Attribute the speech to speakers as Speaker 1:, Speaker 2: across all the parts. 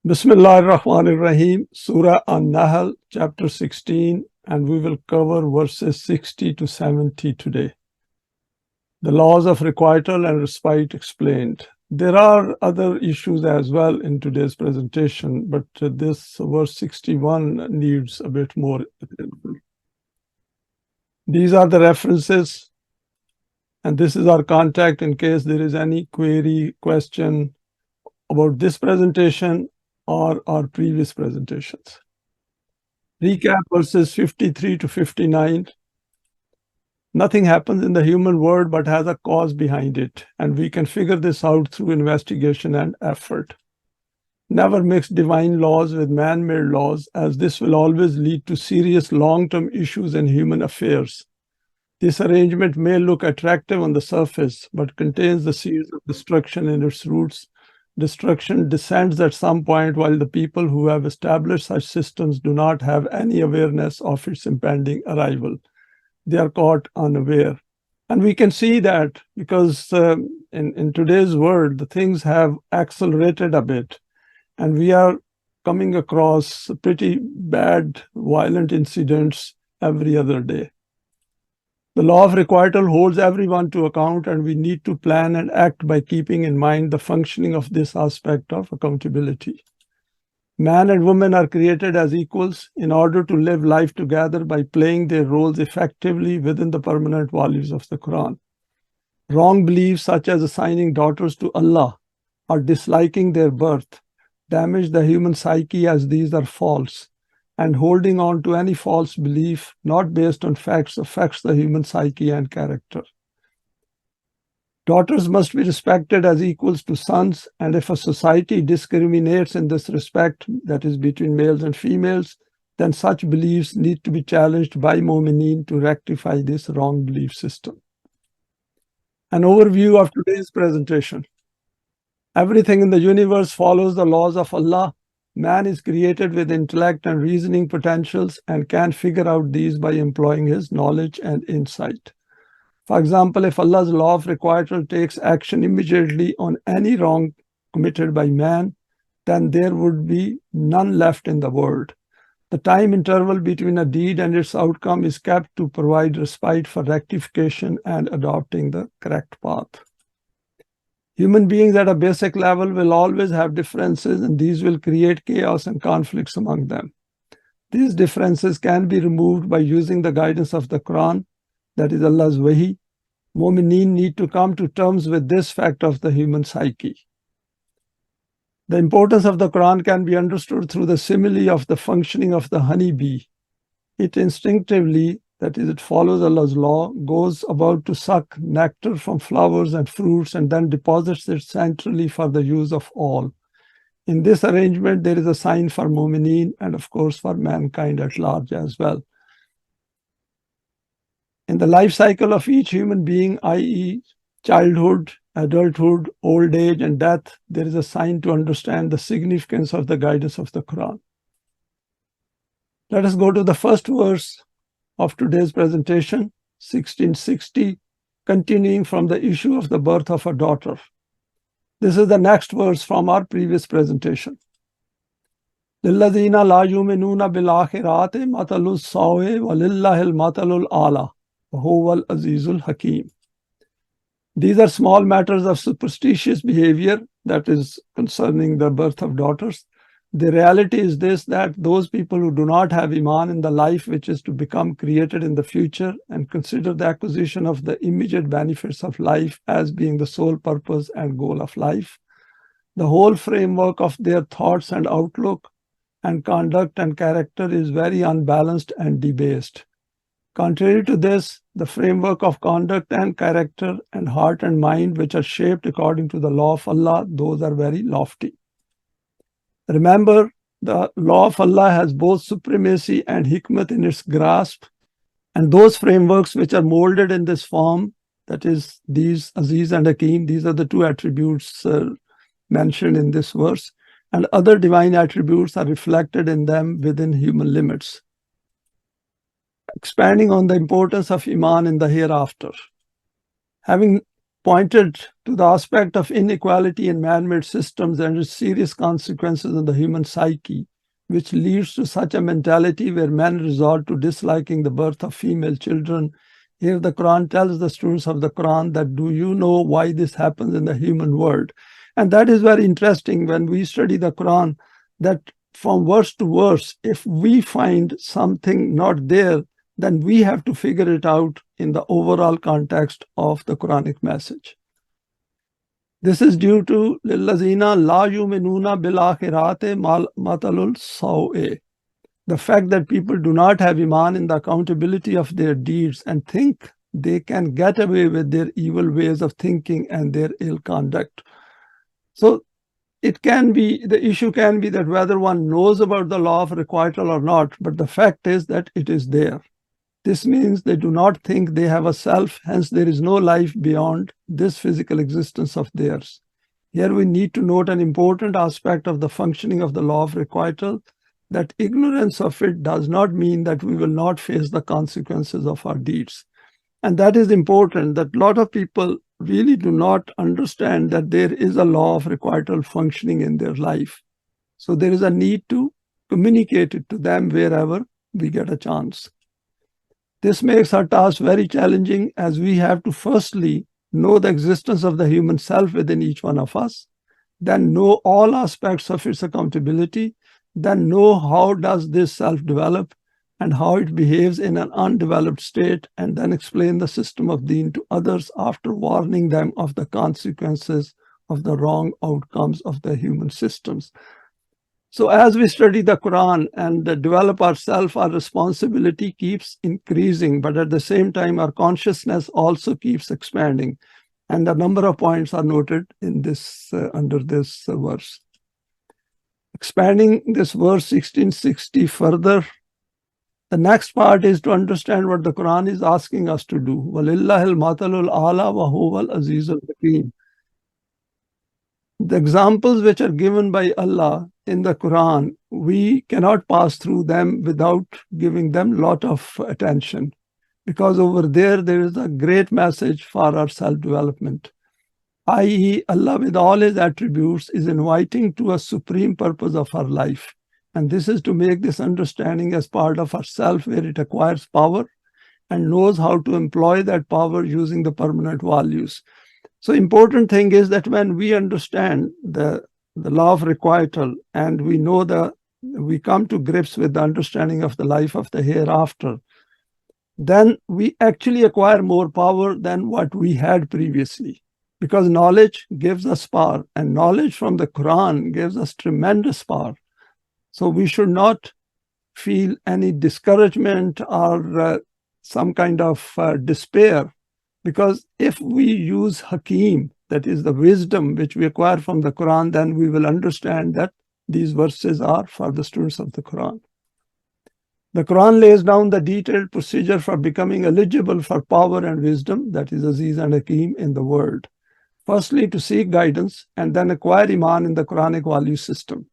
Speaker 1: Bismillah ar-Rahman ar-Rahim, Surah An-Nahl, chapter 16, and we will cover verses 60 to 70 today. The laws of requital and respite explained. There are other issues as well in today's presentation, but this verse 61 needs a bit more attention. These are the references, and this is our contact in case there is any query, question about this presentation or our previous presentations. Recap verses 53 to 59. Nothing happens in the human world but has a cause behind it, and we can figure this out through investigation and effort. Never mix divine laws with man-made laws, as this will always lead to serious long-term issues in human affairs. This arrangement may look attractive on the surface, but contains the seeds of destruction in its roots. Destruction descends at some point, while the people who have established such systems do not have any awareness of its impending arrival. They are caught unaware. And we can see that because in today's world, the things have accelerated a bit, and we are coming across pretty bad, violent incidents every other day. The law of requital holds everyone to account, and we need to plan and act by keeping in mind the functioning of this aspect of accountability. Man and woman are created as equals in order to live life together by playing their roles effectively within the permanent values of the Quran. Wrong beliefs such as assigning daughters to Allah or disliking their birth damage the human psyche, as these are false, and holding on to any false belief not based on facts affects the human psyche and character. Daughters must be respected as equals to sons, and if a society discriminates in this respect, that is between males and females, then such beliefs need to be challenged by Momineen to rectify this wrong belief system. An overview of today's presentation. Everything in the universe follows the laws of Allah. Man is created with intellect and reasoning potentials and can figure out these by employing his knowledge and insight. For example, if Allah's law of requital takes action immediately on any wrong committed by man, then there would be none left in the world. The time interval between a deed and its outcome is kept to provide respite for rectification and adopting the correct path. Human beings at a basic level will always have differences, and these will create chaos and conflicts among them. These differences can be removed by using the guidance of the Quran, that is Allah's Wahi. Momineen need to come to terms with this fact of the human psyche. The importance of the Quran can be understood through the simile of the functioning of the honeybee. It instinctively, that is, it follows Allah's law, goes about to suck nectar from flowers and fruits and then deposits it centrally for the use of all. In this arrangement, there is a sign for Momineen and, of course, for mankind at large as well. In the life cycle of each human being, i.e., childhood, adulthood, old age, and death, there is a sign to understand the significance of the guidance of the Quran. Let us go to the first verse of today's presentation, 1660, continuing from the issue of the birth of a daughter. This is the next verse from our previous presentation. لِلَّذِينَ لَا يُؤْمِنُونَ بِالْآخِرَةِ مَثَلُ السَّوْءِ وَلِلَّهِ الْمَثَلُ الْأَعْلَى وَهُوَ الْعَزِيزُ الْحَكِيمُ. These are small matters of superstitious behavior, that is concerning the birth of daughters. The reality is this, that those people who do not have Iman in the life which is to become created in the future and consider the acquisition of the immediate benefits of life as being the sole purpose and goal of life, the whole framework of their thoughts and outlook and conduct and character is very unbalanced and debased. Contrary to this, the framework of conduct and character and heart and mind, which are shaped according to the law of Allah, those are very lofty. Remember, the law of Allah has both supremacy and hikmat in its grasp, and those frameworks which are molded in this form, that is, these Aziz and Hakim, these are the two attributes mentioned in this verse, and other divine attributes are reflected in them within human limits. Expanding on the importance of Iman in the hereafter. Having pointed to the aspect of inequality in man-made systems and its serious consequences on the human psyche, which leads to such a mentality where men resort to disliking the birth of female children. Here the Quran tells the students of the Quran that, do you know why this happens in the human world? And that is very interesting when we study the Quran, that from verse to verse, if we find something not there, then we have to figure it out in the overall context of the Quranic message. This is due to لِلَّذِينَ لَا يُؤْمِنُونَ بِالْآخِرَةِ مَثَلُ السَّوْءِ, the fact that people do not have iman in the accountability of their deeds and think they can get away with their evil ways of thinking and their ill conduct. So it can be, the issue can be that whether one knows about the law of requital or not, but the fact is that it is there. This means they do not think they have a self, hence there is no life beyond this physical existence of theirs. Here we need to note an important aspect of the functioning of the law of requital, that ignorance of it does not mean that we will not face the consequences of our deeds. And that is important, that a lot of people really do not understand that there is a law of requital functioning in their life. So there is a need to communicate it to them wherever we get a chance. This makes our task very challenging, as we have to firstly know the existence of the human self within each one of us, then know all aspects of its accountability, then know how does this self develop and how it behaves in an undeveloped state, and then explain the system of deen to others after warning them of the consequences of the wrong outcomes of the human systems. So as we study the Quran and develop ourselves, our responsibility keeps increasing, but at the same time, our consciousness also keeps expanding. And a number of points are noted in this under this verse. Expanding this verse 1660 further, the next part is to understand what the Quran is asking us to do. وَلِلَّهِ الْمَثَلُ الْأَعْلَى وَهُوَ الْعَزِيزُ الْحَكِيمُ. The examples which are given by Allah in the Quran, we cannot pass through them without giving them a lot of attention, because over there is a great message for our self-development. I.e., Allah with all His attributes is inviting to a supreme purpose of our life. And this is to make this understanding as part of ourself, where it acquires power and knows how to employ that power using the permanent values. So important thing is that when we understand the law of requital and we come to grips with the understanding of the life of the hereafter, then we actually acquire more power than what we had previously, because knowledge gives us power, and knowledge from the Quran gives us tremendous power. So we should not feel any discouragement or some kind of despair, because if we use Hakim, that is the wisdom which we acquire from the Quran, then we will understand that these verses are for the students of the Quran. The Quran lays down the detailed procedure for becoming eligible for power and wisdom, that is Aziz and Hakim, in the world. Firstly, to seek guidance and then acquire Iman in the Quranic value system.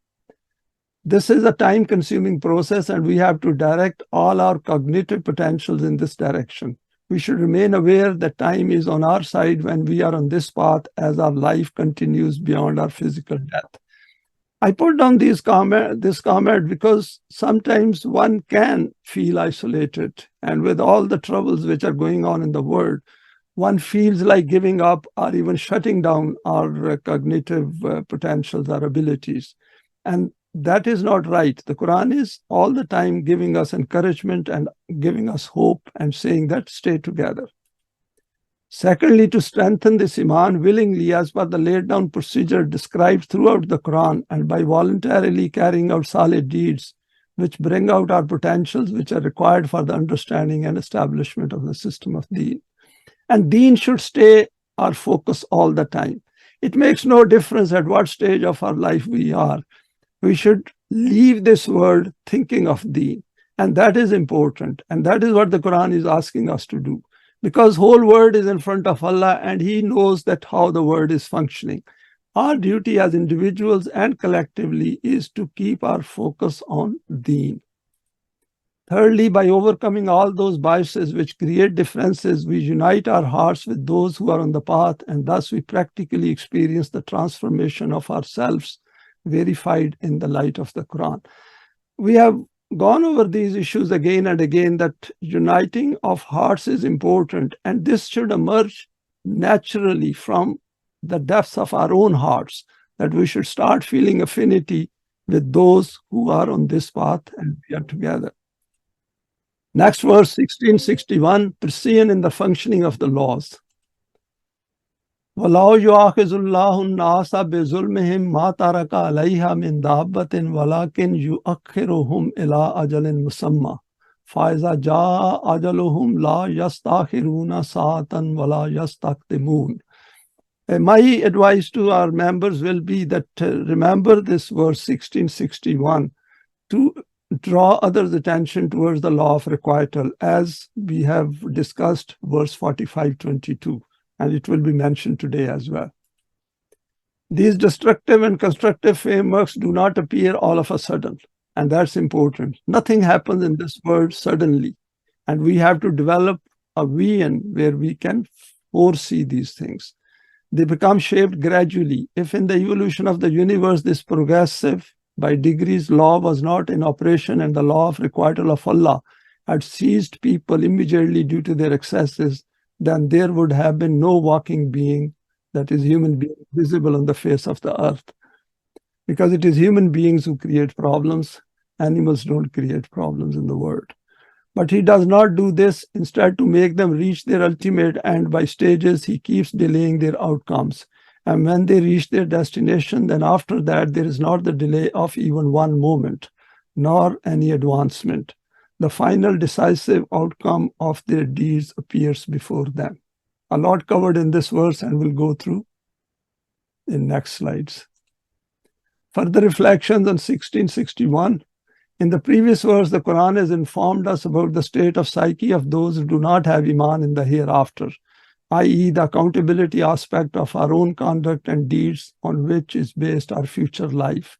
Speaker 1: This is a time-consuming process, and we have to direct all our cognitive potentials in this direction. We should remain aware that time is on our side when we are on this path, as our life continues beyond our physical death. I put down this comment because sometimes one can feel isolated, and with all the troubles which are going on in the world, one feels like giving up or even shutting down our cognitive potentials, our abilities. And that is not right. The Quran is all the time giving us encouragement and giving us hope and saying that stay together. Secondly, to strengthen this Iman willingly as per the laid down procedure described throughout the Quran, and by voluntarily carrying out solid deeds which bring out our potentials which are required for the understanding and establishment of the system of Deen. And Deen should stay our focus all the time. It makes no difference at what stage of our life we are. We should leave this world thinking of Deen. And that is important. And that is what the Quran is asking us to do. Because whole world is in front of Allah, and He knows that how the world is functioning. Our duty as individuals and collectively is to keep our focus on Deen. Thirdly, by overcoming all those biases which create differences, we unite our hearts with those who are on the path, and thus we practically experience the transformation of ourselves verified in the light of the Quran. We have gone over these issues again and again, that uniting of hearts is important, and this should emerge naturally from the depths of our own hearts, that we should start feeling affinity with those who are on this path and we are together. Next verse, 1661, precision in the functioning of the laws. وَلَوْ يُؤَاخِذُ اللَّهُ النَّاسَ بِظُلْمِهِمْ مَا تَرَكَ عَلَيْهَا مِنْ دَابَّةٍ وَلَكِنْ يُؤَخِّرُهُمْ إِلَىٰ أَجَلٍ مُّسَمًّى فَإِذَا جَاءَ أَجَلُهُمْ لَا يَسْتَأْخِرُونَ سَاعَةً وَلَا يَسْتَقْدِمُونَ. My advice to our members will be that remember this verse 1661 to draw others' attention towards the law of requital, as we have discussed verse 45:22, and it will be mentioned today as well. These destructive and constructive frameworks do not appear all of a sudden, and that's important. Nothing happens in this world suddenly, and we have to develop a vision where we can foresee these things. They become shaped gradually. If in the evolution of the universe this progressive by degrees law was not in operation, and the law of requital of Allah had seized people immediately due to their excesses, then there would have been no walking being, that is human being, visible on the face of the earth. Because it is human beings who create problems. Animals don't create problems in the world. But he does not do this. Instead, to make them reach their ultimate end by stages, he keeps delaying their outcomes. And when they reach their destination, then after that, there is not the delay of even one moment, nor any advancement. The final decisive outcome of their deeds appears before them. A lot covered in this verse, and we'll go through in next slides. Further reflections on 1661. In the previous verse, the Quran has informed us about the state of psyche of those who do not have Iman in the hereafter, i.e., the accountability aspect of our own conduct and deeds on which is based our future life.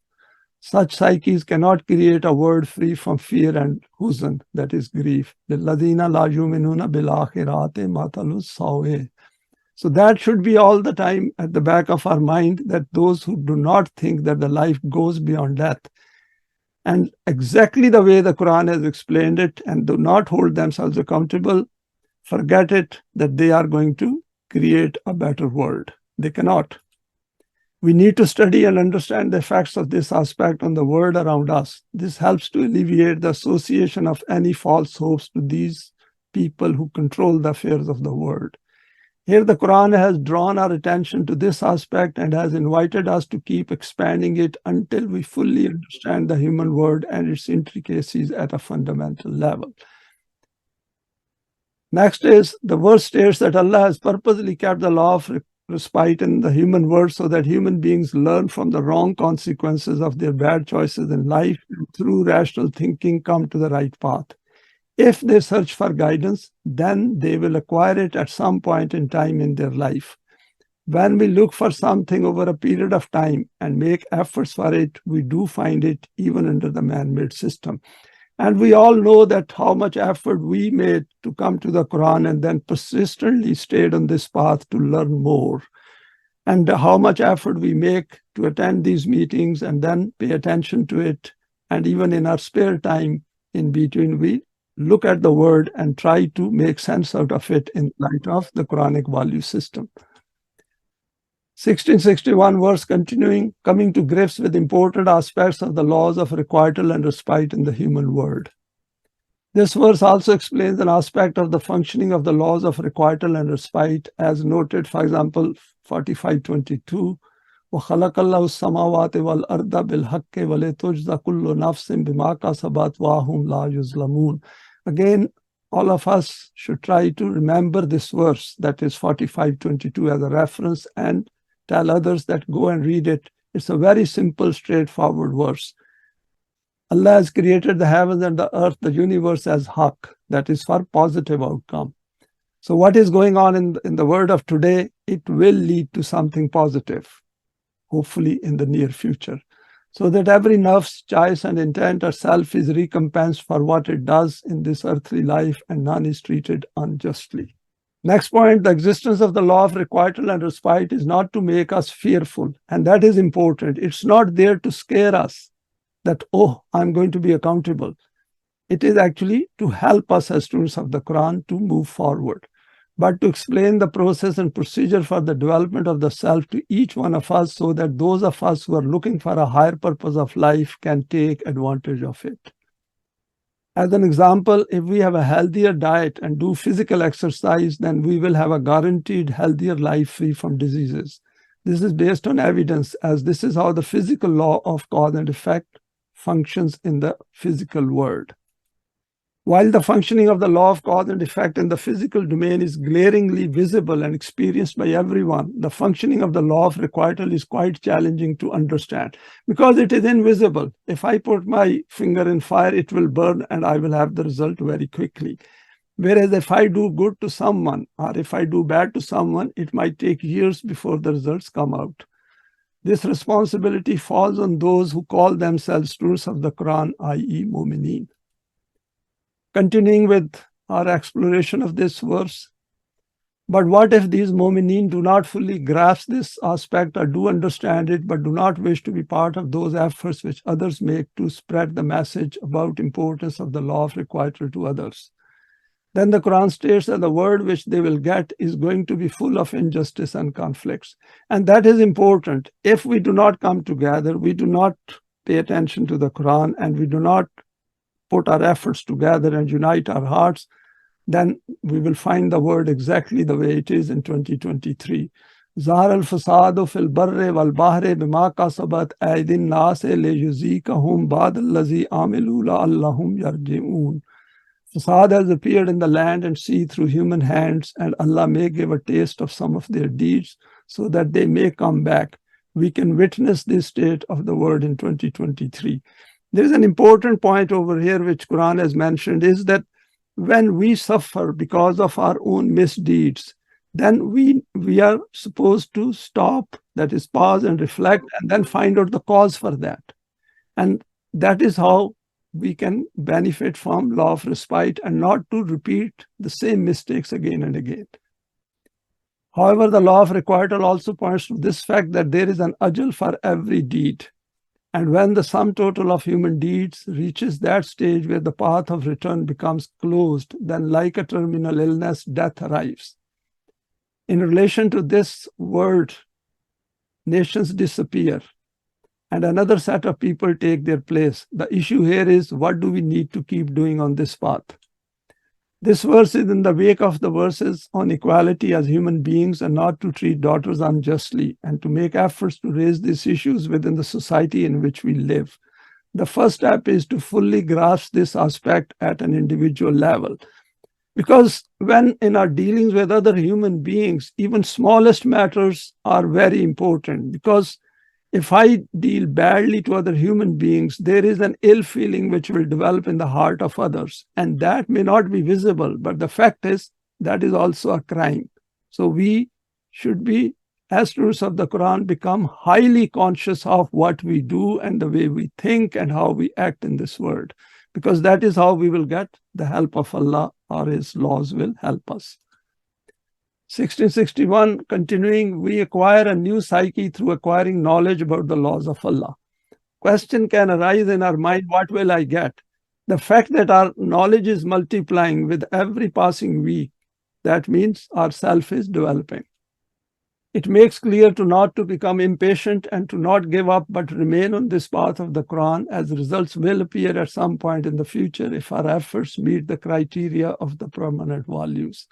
Speaker 1: Such psyches cannot create a world free from fear and huzn, that is grief. لِلَّذِينَ لَا يُؤْمِنُونَ بِالْآخِرَةِ مَثَلُ السَّوْءِ. So that should be all the time at the back of our mind, that those who do not think that the life goes beyond death, and exactly the way the Quran has explained it, and do not hold themselves accountable, forget it, that they are going to create a better world. They cannot. We need to study and understand the effects of this aspect on the world around us. This helps to alleviate the association of any false hopes to these people who control the affairs of the world. Here the Quran has drawn our attention to this aspect and has invited us to keep expanding it until we fully understand the human world and its intricacies at a fundamental level. Next is, the verse states that Allah has purposely kept the law of respite in the human world so that human beings learn from the wrong consequences of their bad choices in life, and through rational thinking come to the right path. If they search for guidance, then they will acquire it at some point in time in their life. When we look for something over a period of time and make efforts for it, we do find it even under the man-made system. And we all know that how much effort we made to come to the Quran and then persistently stayed on this path to learn more. And how much effort we make to attend these meetings and then pay attention to it. And even in our spare time in between, we look at the word and try to make sense out of it in light of the Quranic value system. 1661 verse continuing, coming to grips with important aspects of the laws of requital and respite in the human world. This verse also explains an aspect of the functioning of the laws of requital and respite, as noted, for example, 45:22. وَخَلَقَ اللَّهُ السَّمَاوَاتِ وَالْأَرْضَ بِالْحَقِّ وَلِتُجْزَى كُلُّ نَفْسٍ بِمَا كَسَبَتْ وَهُمْ لَا يُظْلَمُونَ. Again, all of us should try to remember this verse, that is 45:22, as a reference, and tell others that go and read it. It's a very simple, straightforward verse. Allah has created the heavens and the earth, the universe, as haq, that is for positive outcome. So what is going on in the world of today, it will lead to something positive, hopefully in the near future. so that every nerve, choice, and intent or self is recompensed for what it does in this earthly life, and none is treated unjustly. Next point, the existence of the law of requital and respite is not to make us fearful, and that is important. It's not there to scare us that, oh, I'm going to be accountable. It is actually to help us as students of the Quran to move forward, but to explain the process and procedure for the development of the self to each one of us, so that those of us who are looking for a higher purpose of life can take advantage of it. As an example, if we have a healthier diet and do physical exercise, then we will have a guaranteed healthier life free from diseases. This is based on evidence, as this is how the physical law of cause and effect functions in the physical world. While the functioning of the law of cause and effect in the physical domain is glaringly visible and experienced by everyone, the functioning of the law of requital is quite challenging to understand because it is invisible. If I put my finger in fire, it will burn and I will have the result very quickly. Whereas if I do good to someone or if I do bad to someone, it might take years before the results come out. This responsibility falls on those who call themselves students of the Quran, i.e. Momineen. Continuing with our exploration of this verse, but what if these Momineen do not fully grasp this aspect or do understand it, but do not wish to be part of those efforts which others make to spread the message about importance of the law of requital to others? Then the Quran states that the world which they will get is going to be full of injustice and conflicts. And that is important. If we do not come together, we do not pay attention to the Quran, and we do not put our efforts together and unite our hearts, then we will find the world exactly the way it is in 2023. ظهر الفساد في البر والبحر بما كسبت أيدي الناس ليذيقهم بعض الذي عملوا لعلهم يرجعون. Fasad has appeared in the land and sea through human hands, and Allah may give a taste of some of their deeds so that they may come back. We can witness this state of the world in 2023. There is an important point over here which Quran has mentioned, is that when we suffer because of our own misdeeds, then we are supposed to stop, that is pause and reflect, and then find out the cause for that. And that is how we can benefit from law of respite and not to repeat the same mistakes again and again. However, the law of requital also points to this fact that there is an ajal for every deed. And when the sum total of human deeds reaches that stage where the path of return becomes closed, then like a terminal illness, death arrives. In relation to this world, nations disappear and another set of people take their place. The issue here is, what do we need to keep doing on this path? This verse is in the wake of the verses on equality as human beings and not to treat daughters unjustly, and to make efforts to raise these issues within the society in which we live. The first step is to fully grasp this aspect at an individual level. Because when in our dealings with other human beings, even smallest matters are very important, because if I deal badly to other human beings, there is an ill feeling which will develop in the heart of others. And that may not be visible, but the fact is that is also a crime. So we should be, as students of the Quran, become highly conscious of what we do and the way we think and how we act in this world, because that is how we will get the help of Allah, or His laws will help us. 1661, continuing, we acquire a new psyche through acquiring knowledge about the laws of Allah. Question can arise in our mind, what will I get? The fact that our knowledge is multiplying with every passing week, that means our self is developing. It makes clear to not to become impatient and to not give up, but remain on this path of the Quran, as results will appear at some point in the future if our efforts meet the criteria of the permanent values.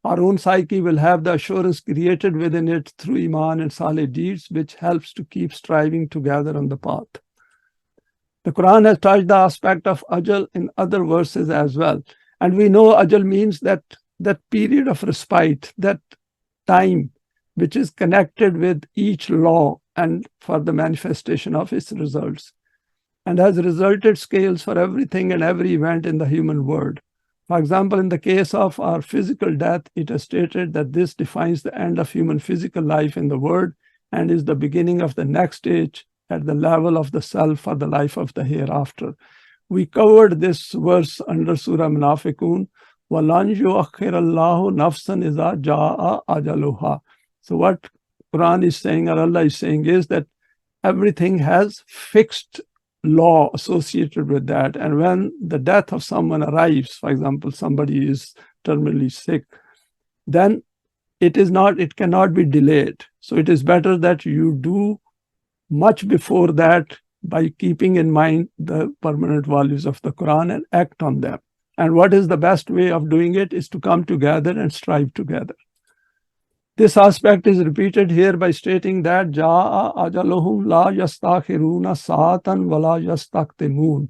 Speaker 1: Our own psyche will have the assurance created within it through Iman and Saleh deeds, which helps to keep striving together on the path. The Quran has touched the aspect of Ajal in other verses as well. And we know Ajal means that period of respite, that time which is connected with each law and for the manifestation of its results, and has resulted scales for everything and every event in the human world. For example, in the case of our physical death, it is stated that this defines the end of human physical life in the world and is the beginning of the next stage, at the level of the self for the life of the hereafter. We covered this verse under Surah Munafiqun. وَلَنْ يُؤَخِّرَ اللَّهُ نَفْسًا إِذَا جَاءَ أَجَلُهَا. So what Quran is saying, or Allah is saying, is that everything has fixed law associated with that. And when the death of someone arrives, for example, somebody is terminally sick, then it cannot be delayed. So it is better that you do much before that by keeping in mind the permanent values of the Quran and act on them. And what is the best way of doing it is to come together and strive together. This aspect is repeated here by stating that Ja'a ajaluhum la yastakhiruna sa'atan wa la yastaktimun.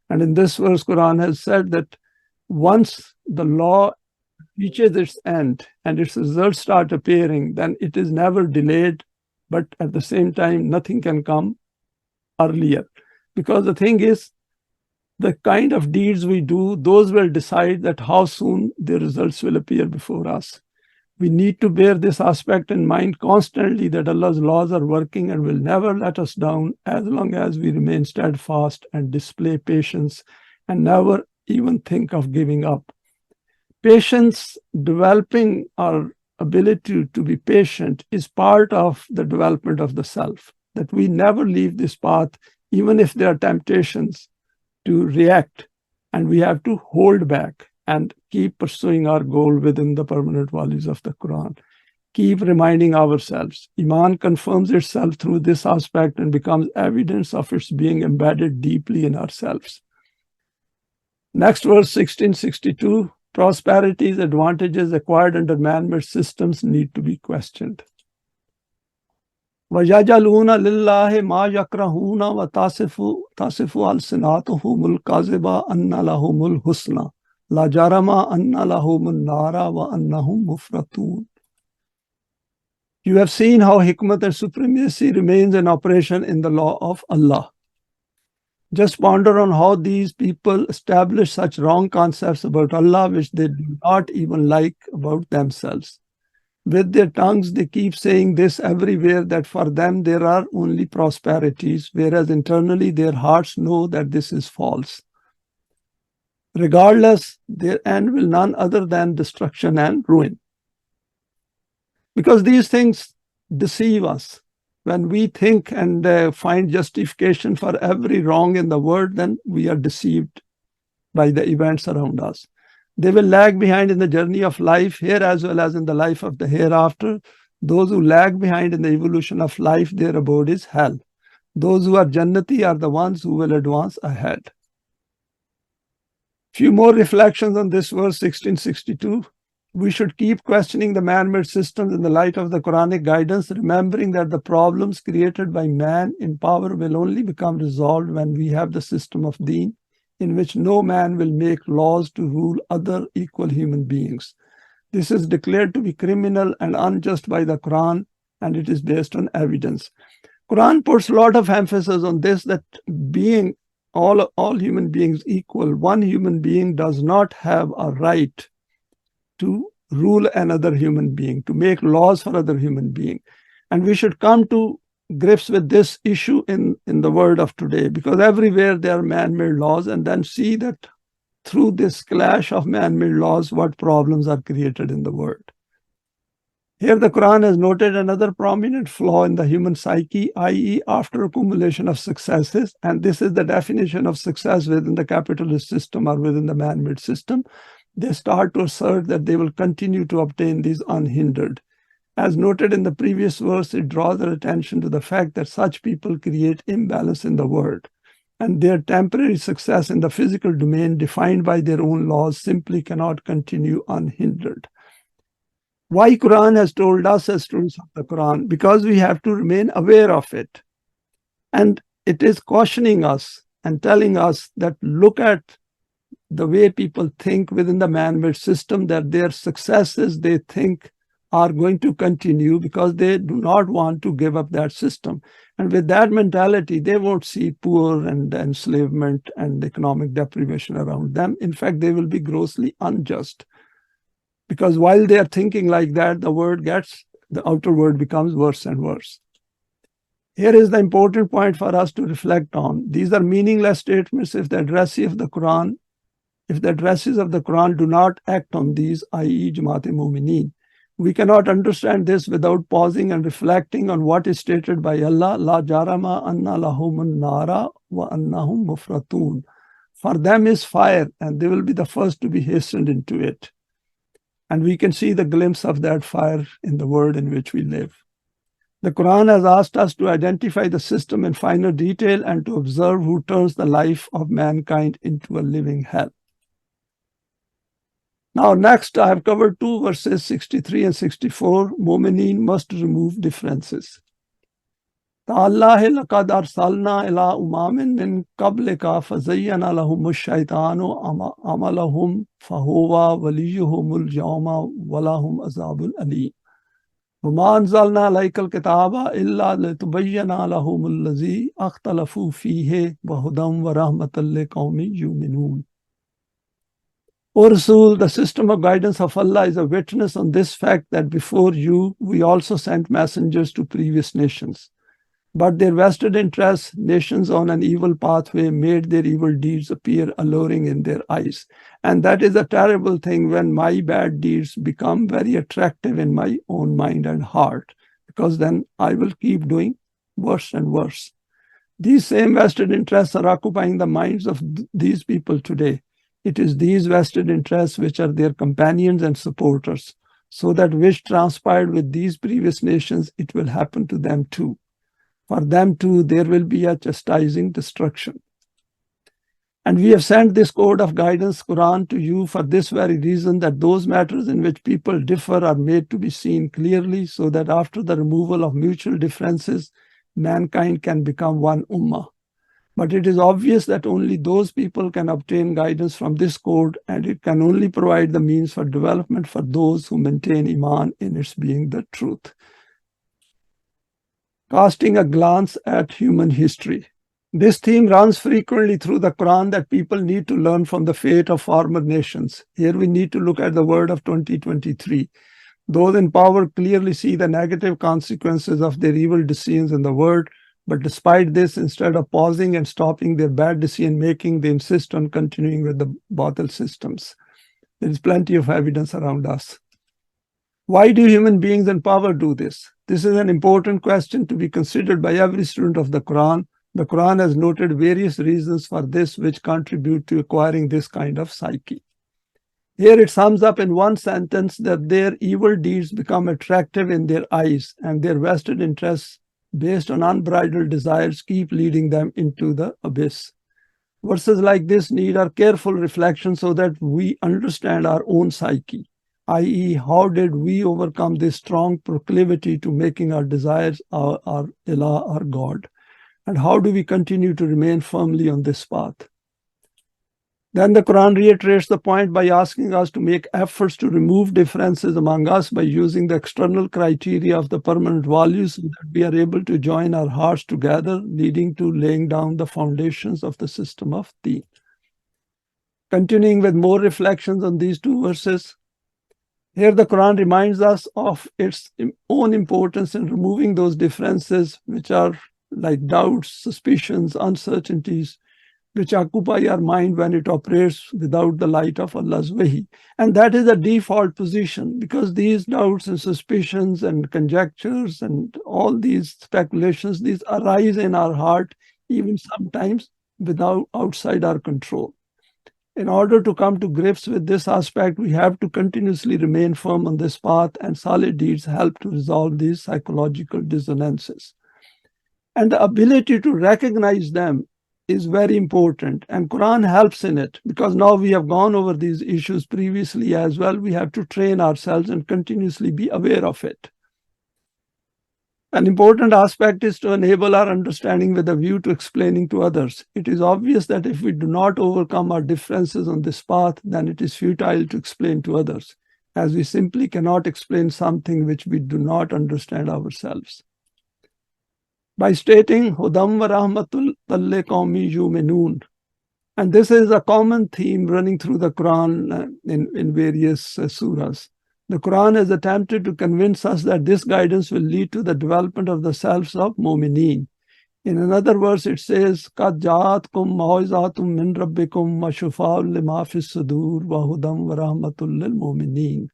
Speaker 1: And in this verse, Quran has said that once the law reaches its end and its results start appearing, then it is never delayed, but at the same time, nothing can come earlier. Because the thing is, the kind of deeds we do, those will decide that how soon the results will appear before us. We need to bear this aspect in mind constantly, that Allah's laws are working and will never let us down as long as we remain steadfast and display patience and never even think of giving up. Patience, developing our ability to be patient, is part of the development of the self, that we never leave this path, even if there are temptations to react, and we have to hold back and keep pursuing our goal within the permanent values of the Quran. Keep reminding ourselves. Iman confirms itself through this aspect and becomes evidence of its being embedded deeply in ourselves. Next verse, 1662. Prosperity's advantages acquired under man-made systems need to be questioned. وَيَجَعَلُونَ لِلَّهِ مَا يَكْرَهُونَ وَتَصِفُ أَلْسِنَاتُهُمُ الْكَذِبَ أَنَّ لَهُمُ الْحُسْنَى لَا جَرَمَ أَنَّ لَهُمُ النَّارَ وَأَنَّهُمْ مُفْرَطُونَ. You have seen how hikmat and supremacy remains in operation in the law of Allah. Just ponder on how these people establish such wrong concepts about Allah, which they do not even like about themselves. With their tongues, they keep saying this everywhere, that for them there are only prosperities, whereas internally their hearts know that this is false. Regardless, their end will none other than destruction and ruin. Because these things deceive us. When we think and find justification for every wrong in the world, then we are deceived by the events around us. They will lag behind in the journey of life here as well as in the life of the hereafter. Those who lag behind in the evolution of life, their abode is hell. Those who are Jannati are the ones who will advance ahead. Few more reflections on this verse, 1662. We should keep questioning the man-made systems in the light of the Quranic guidance, remembering that the problems created by man in power will only become resolved when we have the system of Deen, in which no man will make laws to rule other equal human beings. This is declared to be criminal and unjust by the Quran, and it is based on evidence. Quran puts a lot of emphasis on this, that being all human beings equal, one human being does not have a right to rule another human being, to make laws for other human being. And we should come to grips with this issue in the world of today, because everywhere there are man-made laws, and then see that through this clash of man-made laws, what problems are created in the world. Here the Quran has noted another prominent flaw in the human psyche, i.e. after accumulation of successes, and this is the definition of success within the capitalist system or within the man-made system, they start to assert that they will continue to obtain these unhindered. As noted in the previous verse, it draws their attention to the fact that such people create imbalance in the world, and their temporary success in the physical domain, defined by their own laws, simply cannot continue unhindered. Why Quran has told us as students of the Quran? Because we have to remain aware of it. And it is cautioning us and telling us that look at the way people think within the man-made system, that their successes, they think, are going to continue because they do not want to give up that system. And with that mentality, they won't see poor and enslavement and economic deprivation around them. In fact, they will be grossly unjust. Because while they are thinking like that, the outer world becomes worse and worse. Here is the important point for us to reflect on. These are meaningless statements if the addressees of the Quran do not act on these, i.e. Jamaat Momineen. We cannot understand this without pausing and reflecting on what is stated by Allah, La jarama anna lahumun nara wa annahum mufratun. For them is fire, and they will be the first to be hastened into it. And we can see the glimpse of that fire in the world in which we live. The Quran has asked us to identify the system in finer detail and to observe who turns the life of mankind into a living hell. Now, next, I have covered 2 verses 63 and 64. Momineen must remove differences. Ta'allahi laqad arsalna ila umamin min qablika fazayyana lahum ash-shaytanu amalahum fahuwa waliyuhumul yawma walahum azabun alim. وَمَا أَنزَلْنَا عَلَيْكَ الْكِتَابَ إِلَّا لِتُبَيِّنَ لَهُمُ الَّذِي اخْتَلَفُوا فِيهِ وَهُدًى وَرَحْمَةً لِقَوْمٍ يُؤْمِنُونَ. O Rasool, the system of guidance of Allah is a witness on this fact that before you, we also sent messengers to previous nations. But their vested interests, nations on an evil pathway, made their evil deeds appear alluring in their eyes. And that is a terrible thing when my bad deeds become very attractive in my own mind and heart, because then I will keep doing worse and worse. These same vested interests are occupying the minds of these people today. It is these vested interests which are their companions and supporters, so that which transpired with these previous nations, it will happen to them too. For them too, there will be a chastising destruction. And we have sent this code of guidance, Quran, to you for this very reason, that those matters in which people differ are made to be seen clearly, so that after the removal of mutual differences, mankind can become one ummah. But it is obvious that only those people can obtain guidance from this code, and it can only provide the means for development for those who maintain Iman in its being the truth. Casting a glance at human history. This theme runs frequently through the Quran that people need to learn from the fate of former nations. Here we need to look at the word of 2023. Those in power clearly see the negative consequences of their evil decisions in the world, but despite this, instead of pausing and stopping their bad decision making, they insist on continuing with the batil systems. There is plenty of evidence around us. Why do human beings in power do this? This is an important question to be considered by every student of the Quran. The Quran has noted various reasons for this which contribute to acquiring this kind of psyche. Here it sums up in one sentence that their evil deeds become attractive in their eyes, and their vested interests based on unbridled desires keep leading them into the abyss. Verses like this need our careful reflection so that we understand our own psyche, i.e., how did we overcome this strong proclivity to making our desires our ilah, our God, and how do we continue to remain firmly on this path? Then the Quran reiterates the point by asking us to make efforts to remove differences among us by using the external criteria of the permanent values so that we are able to join our hearts together, leading to laying down the foundations of the system of Deen. Continuing with more reflections on these 2 verses, here the Quran reminds us of its own importance in removing those differences which are like doubts, suspicions, uncertainties, which occupy our mind when it operates without the light of Allah's Wahi. And that is the default position, because these doubts and suspicions and conjectures and all these speculations, these arise in our heart, even sometimes without outside our control. In order to come to grips with this aspect, we have to continuously remain firm on this path, and solid deeds help to resolve these psychological dissonances. And the ability to recognize them is very important, and Quran helps in it, because now we have gone over these issues previously as well. We have to train ourselves and continuously be aware of it. An important aspect is to enable our understanding with a view to explaining to others. It is obvious that if we do not overcome our differences on this path, then it is futile to explain to others, as we simply cannot explain something which we do not understand ourselves. By stating Hudam wa rahmatul talle qaumi yu'minun, and this is a common theme running through the Quran in various surahs. The Quran has attempted to convince us that this guidance will lead to the development of the selves of Momineen. In another verse, it says, قَدْ جَاءَتْكُمْ مَوْعِظَةٌ مِّن رَبِّكُمْ وَشِفَاءٌ لِمَا فِي الصُّدُورِ وَهُدًى وَرَحْمَةٌ لِّلْمُؤْمِنِينَ.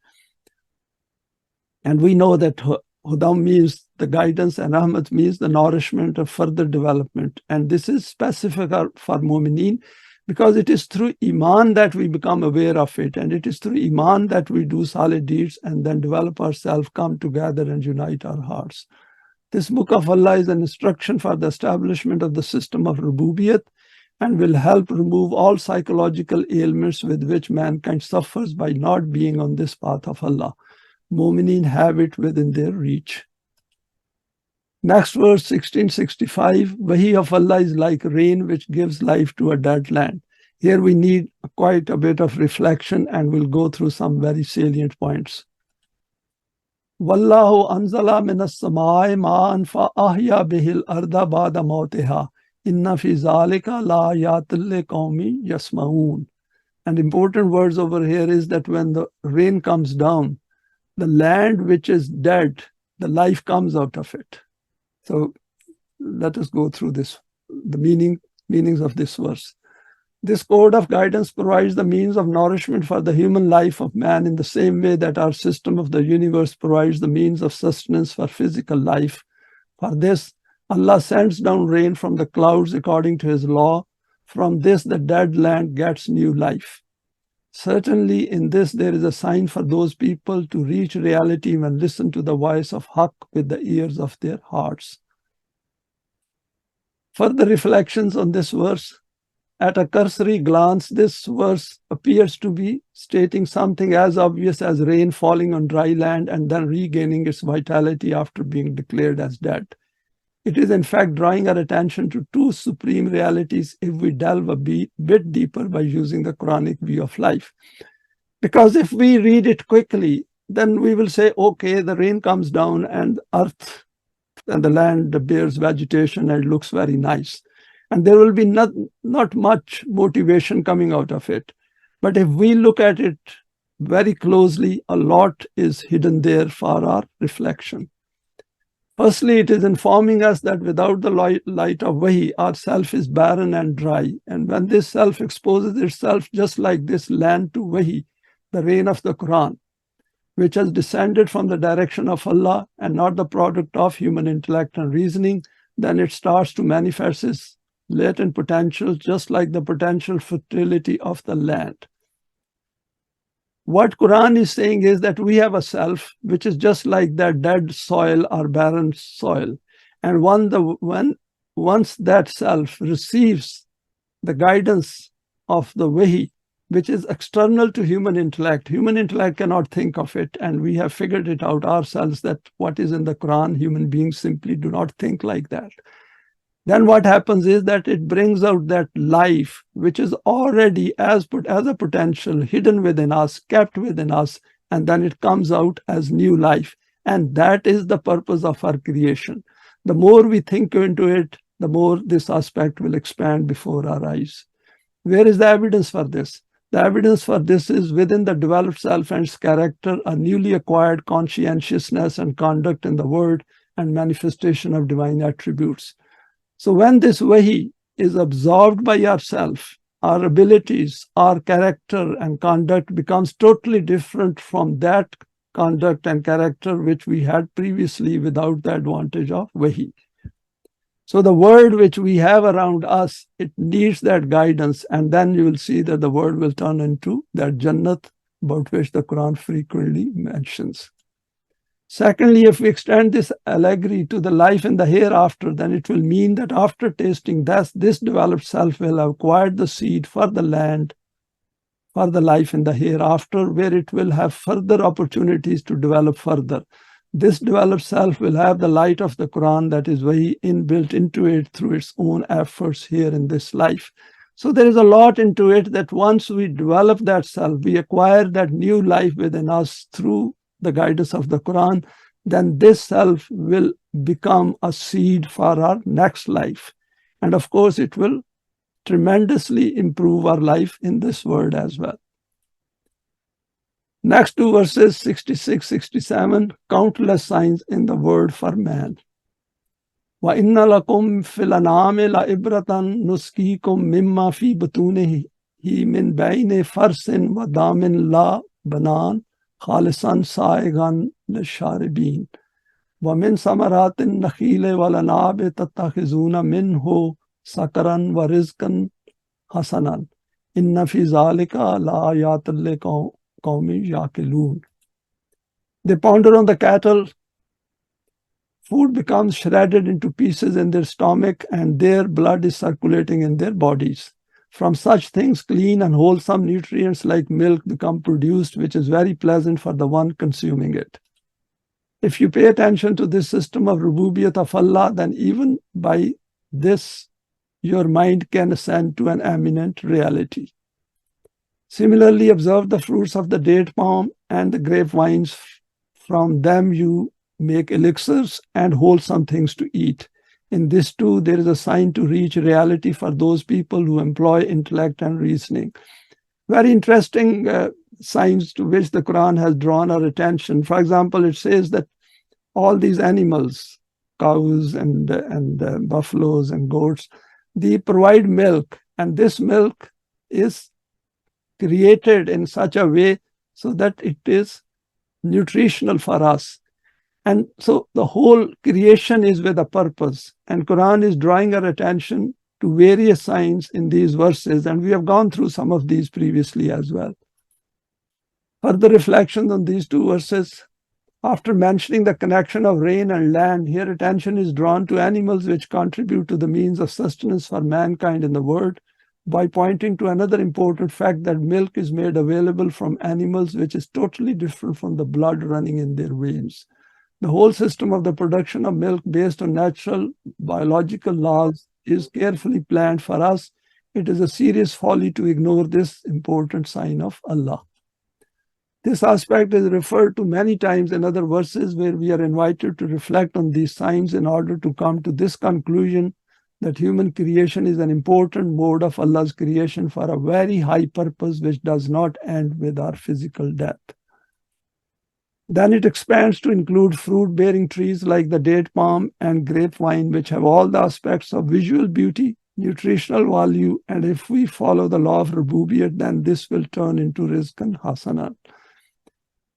Speaker 1: And we know that Hudam means the guidance and Rahmat means the nourishment of further development. And this is specific for Momineen because it is through Iman that we become aware of it. And it is through Iman that we do solid deeds and then develop ourselves, come together and unite our hearts. This book of Allah is an instruction for the establishment of the system of Rububiyyat and will help remove all psychological ailments with which mankind suffers by not being on this path of Allah. Momineen have it within their reach. Next verse 1665, Wahi of Allah is like rain which gives life to a dead land. Here we need quite a bit of reflection and we'll go through some very salient points. Wallahu anzala minas samai ma'an fa ahya bihil arda ba'da mawtiha inna fi zalika la ayatin liqawmin yasma'un. And important words over here is that when the rain comes down, the land which is dead, the life comes out of it. So let us go through this, the meanings of this verse. This code of guidance provides the means of nourishment for the human life of man in the same way that our system of the universe provides the means of sustenance for physical life. For this, Allah sends down rain from the clouds according to His law. From this, the dead land gets new life. Certainly, in this, there is a sign for those people to reach reality and listen to the voice of Haqq with the ears of their hearts. Further reflections on this verse. At a cursory glance, this verse appears to be stating something as obvious as rain falling on dry land and then regaining its vitality after being declared as dead. It is in fact drawing our attention to two supreme realities if we delve a bit deeper by using the Quranic view of life. Because if we read it quickly, then we will say, okay, the rain comes down and earth and the land bears vegetation and it looks very nice. And there will be not much motivation coming out of it. But if we look at it very closely, a lot is hidden there for our reflection. Firstly, it is informing us that without the light of Wahi, our self is barren and dry. And when this self exposes itself just like this land to Wahi, the rain of the Quran, which has descended from the direction of Allah and not the product of human intellect and reasoning, then it starts to manifest its latent potential, just like the potential fertility of the land. What Quran is saying is that we have a self which is just like that dead soil or barren soil. And once that self receives the guidance of the Wahi, which is external to human intellect cannot think of it. And we have figured it out ourselves that what is in the Quran, human beings simply do not think like that. Then what happens is that it brings out that life, which is already as a potential hidden within us, kept within us, and then it comes out as new life. And that is the purpose of our creation. The more we think into it, the more this aspect will expand before our eyes. Where is the evidence for this? The evidence for this is within the developed self and its character, a newly acquired conscientiousness and conduct in the word and manifestation of divine attributes. So when this Wahi is absorbed by ourself, our abilities, our character and conduct becomes totally different from that conduct and character which we had previously without the advantage of Wahi. So the world which we have around us, it needs that guidance, and then you will see that the world will turn into that Jannat about which the Quran frequently mentions. Secondly, if we extend this allegory to the life in the hereafter, then it will mean that after tasting death, this developed self will have acquired the seed for the land, for the life in the hereafter, where it will have further opportunities to develop further. This developed self will have the light of the Quran that is very inbuilt into it through its own efforts here in this life. So there is a lot into it that once we develop that self, we acquire that new life within us through the guidance of the Quran, then this self will become a seed for our next life. And of course, it will tremendously improve our life in this world as well. Next two verses, 66, 67, countless signs in the word for man. وَإِنَّ لَكُمْ فِي الْأَنْعَامِ لَعِبْرَةً نُسْقِيكُم مِّمَّا فِي بُطُونِهِ مِن بَيْنِ فَرْثٍ وَدَامٍ لَا بَنَانٍ خَالِصًا سَائِغًا لِلشَّارِبِينَ وَمِن ثَمَرَاتِ النَّخِيلِ وَالْأَعْنَابِ تَتَّخِذُونَ مِنْهُ سَكَرًا وَرِزْقًا حَسَنًا إِنَّ فِي ذَلِكَ لَآيَاتٍ لِقَوْمٍ يَعْقِلُونَ. They ponder on the cattle. Food becomes shredded into pieces in their stomach, and their blood is circulating in their bodies. From such things, clean and wholesome nutrients like milk become produced, which is very pleasant for the one consuming it. If you pay attention to this system of rububiyyat of Allah, then even by this, your mind can ascend to an eminent reality. Similarly, observe the fruits of the date palm and the grapevines. From them you make elixirs and wholesome things to eat. In this too, there is a sign to reach reality for those people who employ intellect and reasoning. Very interesting signs to which the Quran has drawn our attention. For example, it says that all these animals, cows and buffaloes and goats, they provide milk, and this milk is created in such a way so that it is nutritional for us. And so the whole creation is with a purpose, and Quran is drawing our attention to various signs in these verses, and we have gone through some of these previously as well. Further reflections on these two verses. After mentioning the connection of rain and land, here attention is drawn to animals which contribute to the means of sustenance for mankind in the world, by pointing to another important fact that milk is made available from animals which is totally different from the blood running in their veins. The whole system of the production of milk based on natural biological laws is carefully planned for us. It is a serious folly to ignore this important sign of Allah. This aspect is referred to many times in other verses where we are invited to reflect on these signs in order to come to this conclusion that human creation is an important mode of Allah's creation for a very high purpose which does not end with our physical death. Then it expands to include fruit-bearing trees like the date palm and grapevine, which have all the aspects of visual beauty, nutritional value, and if we follow the law of rububiyyat, then this will turn into rizqan hasanan,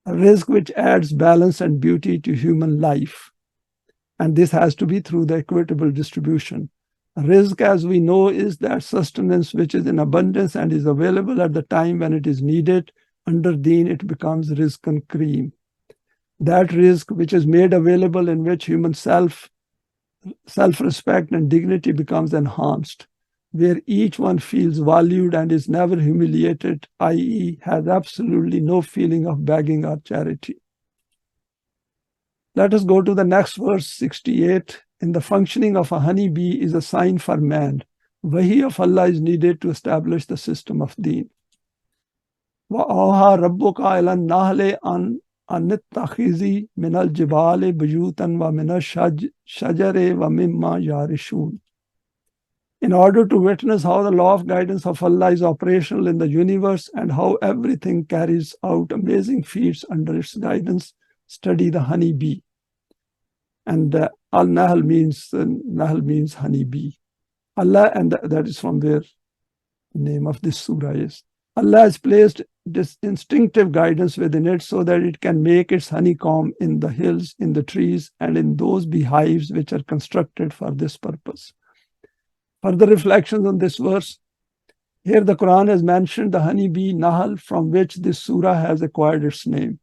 Speaker 1: a rizq which adds balance and beauty to human life. And this has to be through the equitable distribution. Rizq, as we know, is that sustenance which is in abundance and is available at the time when it is needed. Under deen, it becomes rizqan kareem. That rizq which is made available, in which human self-respect and dignity becomes enhanced, where each one feels valued and is never humiliated, i.e., has absolutely no feeling of begging or charity. Let us go to the next verse, 68. In the functioning of a honeybee is a sign for man. Wahi of Allah is needed to establish the system of deen. وَأَوْحَى رَبُّكَ إِلَى النَّحْلِ أَنِ اتَّخِذِي مِنَ الْجِبَالِ بُيُوتًا وَمِنَ الشَّجَرِ وَمِمَّا يَعْرِشُونَ. In order to witness how the law of guidance of Allah is operational in the universe and how everything carries out amazing feats under its guidance, study the honeybee. And An-Nahl means honeybee. Allah, and that is from where the name of this surah is. Allah has placed this instinctive guidance within it so that it can make its honeycomb in the hills, in the trees, and in those beehives which are constructed for this purpose. Further reflections on this verse. Here the Quran has mentioned the honeybee Nahl, from which this surah has acquired its name.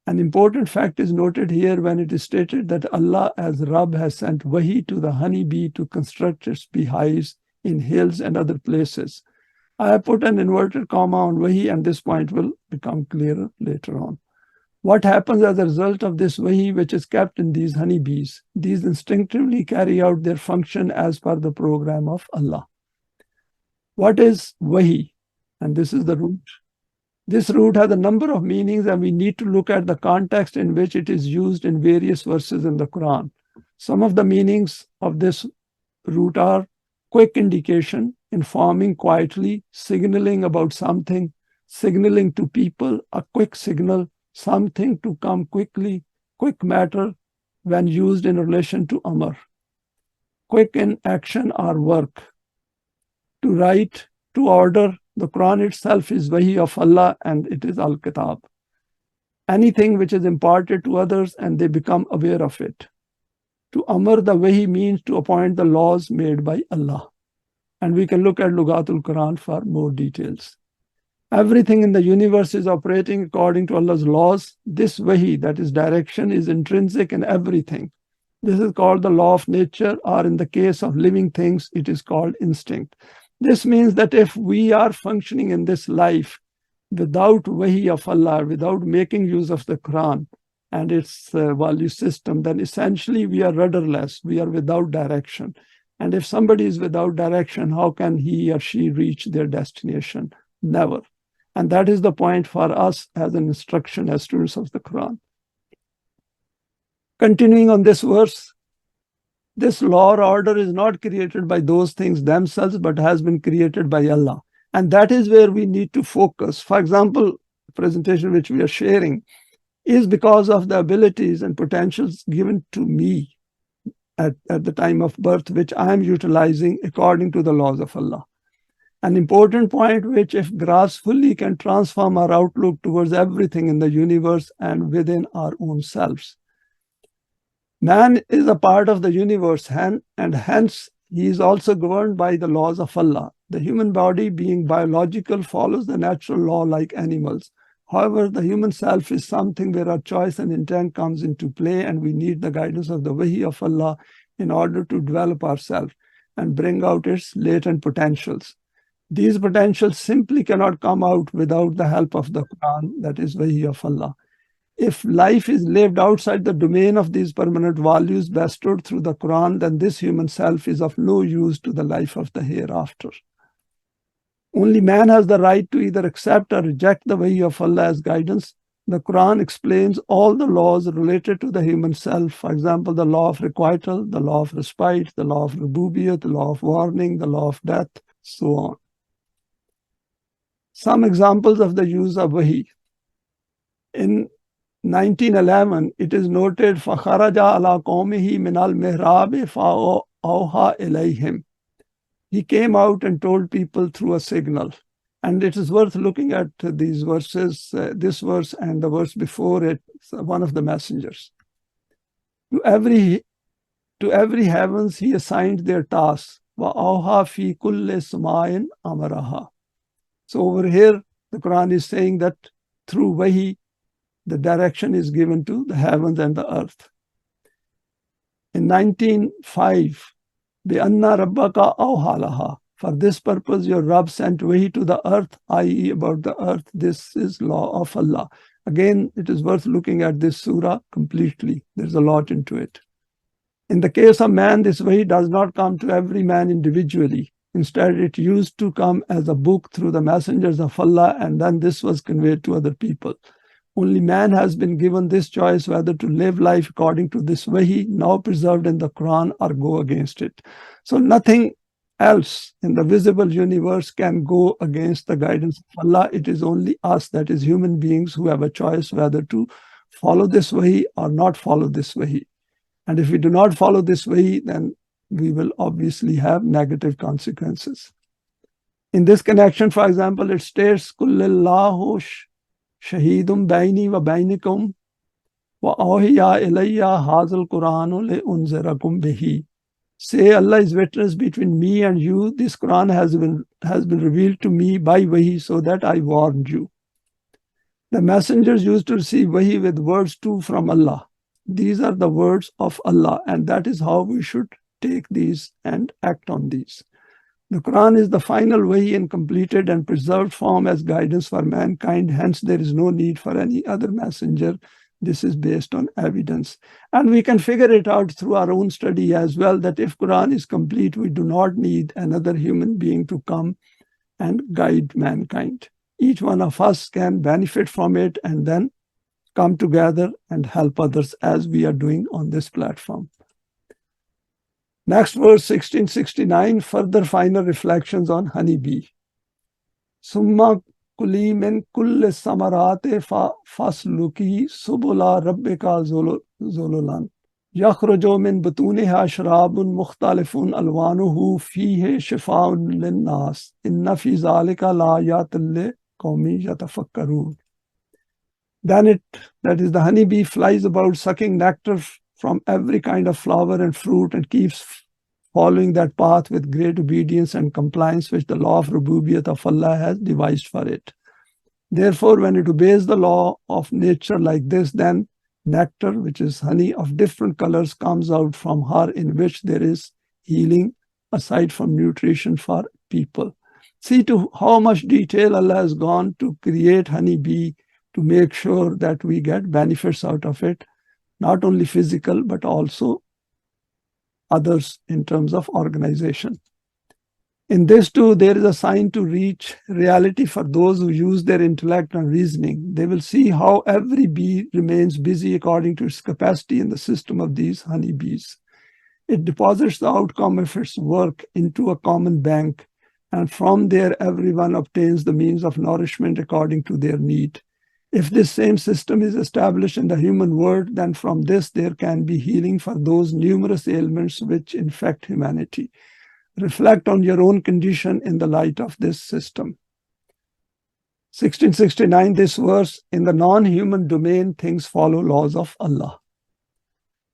Speaker 1: An important fact is noted here when it is stated that Allah as Rabb has sent Wahi to the honeybee to construct its beehives in hills and other places. I have put an inverted comma on Wahi, and this point will become clearer later on. What happens as a result of this Wahi which is kept in these honeybees? These instinctively carry out their function as per the program of Allah. What is Wahi? And this is the root. This root has a number of meanings, and we need to look at the context in which it is used in various verses in the Quran. Some of the meanings of this root are quick indication, informing quietly, signaling about something, signaling to people, a quick signal, something to come quickly, quick matter when used in relation to amr. Quick in action or work. To write, to order, the Quran itself is Wahi of Allah and it is Al-Kitab. Anything which is imparted to others and they become aware of it. To amr, the Wahi means to appoint the laws made by Allah. And we can look at Lugatul Quran for more details. Everything in the universe is operating according to Allah's laws. This Wahi, that is direction, is intrinsic in everything. This is called the law of nature, or in the case of living things, it is called instinct. This means that if we are functioning in this life without Wahi of Allah, without making use of the Quran and its value system, then essentially we are rudderless, we are without direction. And if somebody is without direction, how can he or she reach their destination? Never. And that is the point for us as an instruction as students of the Quran. Continuing on this verse, this law or order is not created by those things themselves, but has been created by Allah. And that is where we need to focus. For example, the presentation which we are sharing is because of the abilities and potentials given to me at the time of birth, which I am utilizing according to the laws of Allah. An important point which, if grasped fully, can transform our outlook towards everything in the universe and within our own selves. Man is a part of the universe, and hence he is also governed by the laws of Allah. The human body, being biological, follows the natural law like animals. However, the human self is something where our choice and intent comes into play, and we need the guidance of the Wahi of Allah in order to develop ourselves and bring out its latent potentials. These potentials simply cannot come out without the help of the Quran, that is Wahi of Allah. If life is lived outside the domain of these permanent values bestowed through the Quran, then this human self is of no use to the life of the hereafter. Only man has the right to either accept or reject the Wahi of Allah as guidance. The Quran explains all the laws related to the human self. For example, the law of requital, the law of respite, the law of rububiyyah, the law of warning, the law of death, so on. Some examples of the use of Wahi. In 1911, it is noted, فَخَرَجَ عَلَىٰ قَوْمِهِ مِنَ الْمِهْرَابِ فَأَوْحَىٰ إِلَيْهِمْ. He came out and told people through a signal. And it is worth looking at these verses, this verse and the verse before it, one of the messengers. To every heavens he assigned their tasks. وَأَوْحَىٰ فِي كُلِّ سَمَاءٍ أَمْرَهَا. So over here, the Quran is saying that through Wahi, the direction is given to the heavens and the earth. In 1905, بِأَنَّ رَبَّكَ أَوْحَىٰ لَهَا. For this purpose, your Rabb sent Wahi to the earth, i.e. about the earth. This is law of Allah. Again, it is worth looking at this surah completely. There's a lot into it. In the case of man, this Wahi does not come to every man individually. Instead, it used to come as a book through the messengers of Allah, and then this was conveyed to other people. Only man has been given this choice whether to live life according to this Wahi, now preserved in the Quran, or go against it. So nothing else in the visible universe can go against the guidance of Allah. It is only us, that is human beings, who have a choice whether to follow this Wahi or not follow this Wahi. And if we do not follow this Wahi, then we will obviously have negative consequences. In this connection, for example, it states, Kullillahu shahidum baini wa bainikum wa awhiya ilayya hazal Quranu li unzirakum bihi. Say, Allah is witness between me and you. This Quran has been revealed to me by Wahi so that I warned you. The messengers used to receive Wahi with words too from Allah. These are the words of Allah, and that is how we should take these and act on these. The Quran is the final Wahi in completed and preserved form as guidance for mankind. Hence, there is no need for any other messenger. This is based on evidence. And we can figure it out through our own study as well, that if Quran is complete, we do not need another human being to come and guide mankind. Each one of us can benefit from it and then come together and help others as we are doing on this platform. Next verse, 1669, further final reflections on honeybee. Summa kuli min kulli samarate fasluki subula rabbika zululan. Yakhruju min butuniha sharabun mukhtalifun alwanuhu fihi shifaun linnas. Inna fi zalika la ayatin liqawmin yatafakkarun. Then that is the honeybee, flies about sucking nectar from every kind of flower and fruit and keeps following that path with great obedience and compliance which the law of Rububiyyat of Allah has devised for it. Therefore, when it obeys the law of nature like this, then nectar, which is honey of different colors, comes out from her, in which there is healing aside from nutrition for people. See to how much detail Allah has gone to create honeybee to make sure that we get benefits out of it, not only physical, but also others in terms of organization. In this too, there is a sign to reach reality for those who use their intellect and reasoning. They will see how every bee remains busy according to its capacity in the system of these honeybees. It deposits the outcome of its work into a common bank, and from there everyone obtains the means of nourishment according to their need. If this same system is established in the human world, then from this there can be healing for those numerous ailments which infect humanity. Reflect on your own condition in the light of this system. 1669, this verse, in the non-human domain, things follow laws of Allah.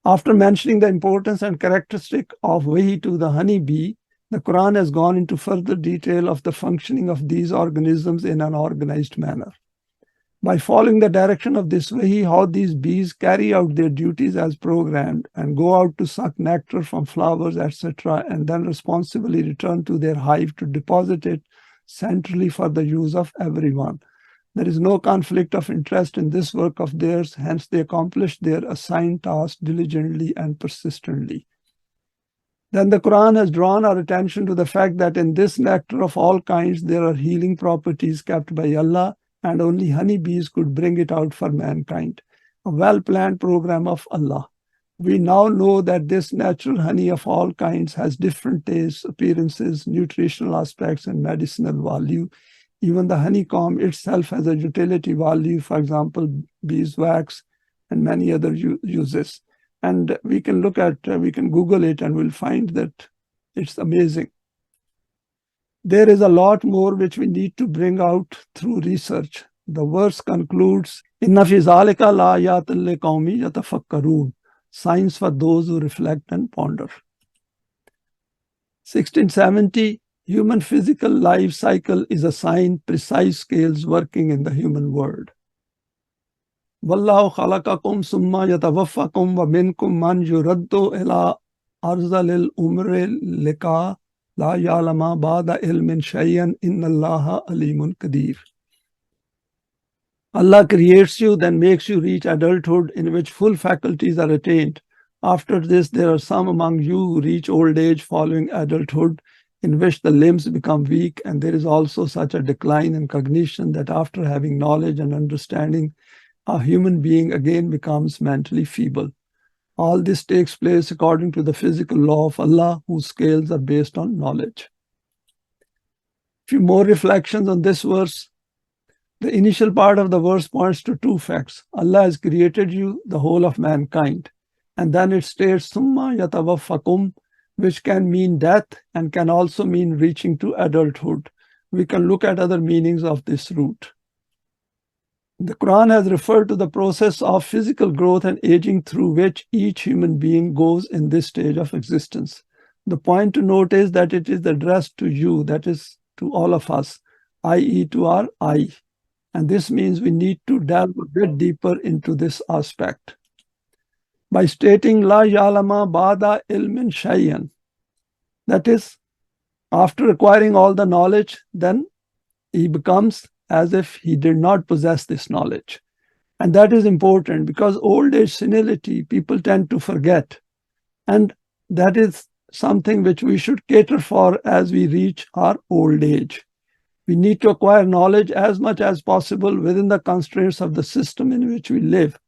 Speaker 1: After mentioning the importance and characteristic of Wahi to the honeybee, the Quran has gone into further detail of the functioning of these organisms in an organized manner. By following the direction of this Wahi, how these bees carry out their duties as programmed and go out to suck nectar from flowers, etc., and then responsibly return to their hive to deposit it centrally for the use of everyone. There is no conflict of interest in this work of theirs, hence they accomplish their assigned task diligently and persistently. Then the Quran has drawn our attention to the fact that in this nectar of all kinds there are healing properties kept by Allah, and only honeybees could bring it out for mankind. A well-planned program of Allah. We now know that this natural honey of all kinds has different tastes, appearances, nutritional aspects, and medicinal value. Even the honeycomb itself has a utility value, for example, beeswax and many other uses. And we can Google it and we'll find that it's amazing. There is a lot more which we need to bring out through research. The verse concludes, Inna fi zalika la ayatin liqawmin yatafakkarun. Signs for those who reflect and ponder. 1670, human physical life cycle is assigned precise scales working in the human world. Wallahu khalaqakum summa yatawaffakum wa minkum man yuraddu ila arzalil umri lika la ya'lama ba'da ilmin shay'an inna Allaha alimun qadir. Allah creates you, then makes you reach adulthood in which full faculties are attained. After this, there are some among you who reach old age following adulthood, in which the limbs become weak, and there is also such a decline in cognition that after having knowledge and understanding, a human being again becomes mentally feeble. All this takes place according to the physical law of Allah, whose scales are based on knowledge. Few more reflections on this verse. The initial part of the verse points to two facts. Allah has created you, the whole of mankind. And then it states, Summa yatawaffakum, which can mean death and can also mean reaching to adulthood. We can look at other meanings of this root. The Quran has referred to the process of physical growth and aging through which each human being goes in this stage of existence. The point to note is that it is addressed to you, that is to all of us, i.e. to our I. And this means we need to delve a bit deeper into this aspect. By stating La ya'lama ba'da ilmin shay'an, that is, after acquiring all the knowledge, then he becomes as if he did not possess this knowledge. And that is important because old age senility, people tend to forget. And that is something which we should cater for as we reach our old age. We need to acquire knowledge as much as possible within the constraints of the system in which we live,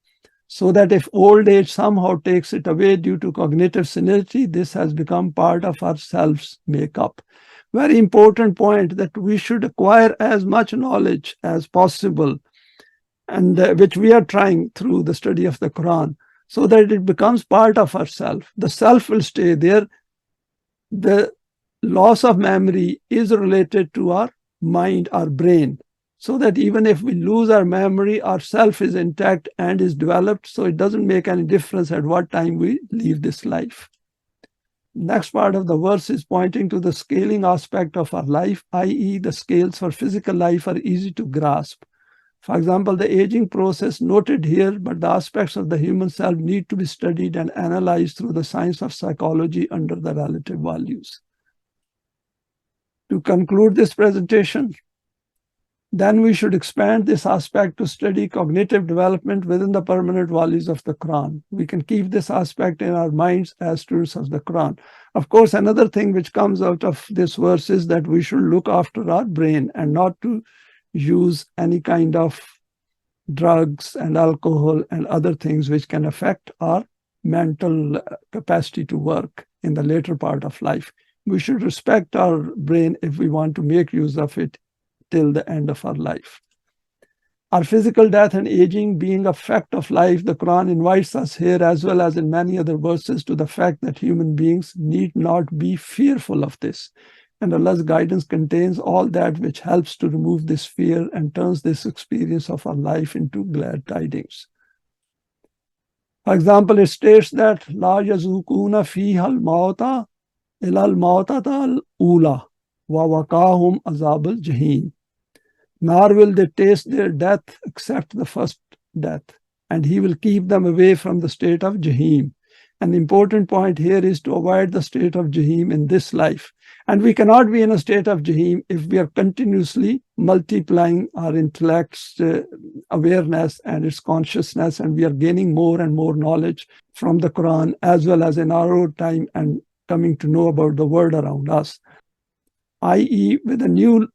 Speaker 1: so that if old age somehow takes it away due to cognitive senility, this has become part of our self's makeup. very important point, that we should acquire as much knowledge as possible, and which we are trying through the study of the Quran, so that it becomes part of ourself. The self will stay there. The loss of memory is related to our mind, our brain, so that even if we lose our memory, our self is intact and is developed, so it doesn't make any difference at what time we leave this life. Next part of the verse is pointing to the scaling aspect of our life, i.e., the scales for physical life are easy to grasp. For example, the aging process noted here, but the aspects of the human self need to be studied and analyzed through the science of psychology under the relative values. To conclude this presentation, then we should expand this aspect to study cognitive development within the permanent values of the Quran. We can keep this aspect in our minds as students of the Quran. Of course, another thing which comes out of this verse is that we should look after our brain and not to use any kind of drugs and alcohol and other things which can affect our mental capacity to work in the later part of life. We should respect our brain if we want to make use of it till the end of our life. Our physical death and aging being a fact of life, the Quran invites us here, as well as in many other verses, to the fact that human beings need not be fearful of this. And Allah's guidance contains all that which helps to remove this fear and turns this experience of our life into glad tidings. For example, it states that La yazukuna fiha al-mauta ila al-mautata al-ula wa waqahum azab al-jahim. Nor will they taste their death except the first death, and he will keep them away from the state of Jahim. An important point here is to avoid the state of Jahim in this life. And we cannot be in a state of Jahim if we are continuously multiplying our intellect's awareness and its consciousness, and we are gaining more and more knowledge from the Quran, as well as in our own time, and coming to know about the world around us. I.e., with a new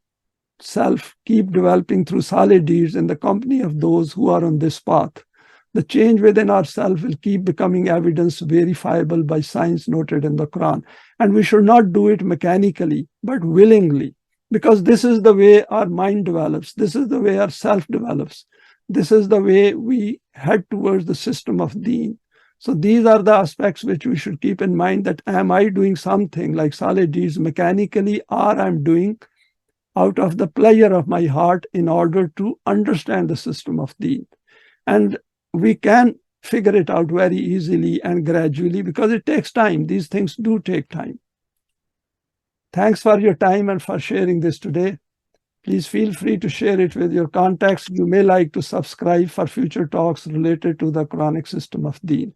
Speaker 1: self, keep developing through salih deeds in the company of those who are on this path. The change within ourselves will keep becoming evidence verifiable by signs noted in the Quran. And we should not do it mechanically, but willingly, because this is the way our mind develops. This is the way our self develops. This is the way we head towards the system of deen. So these are the aspects which we should keep in mind, that am I doing something like salih deeds mechanically, or I'm doing out of the pleasure of my heart in order to understand the system of deen. And we can figure it out very easily and gradually, because it takes time. These things do take time. Thanks for your time and for sharing this today. Please feel free to share it with your contacts. You may like to subscribe for future talks related to the Quranic system of deen.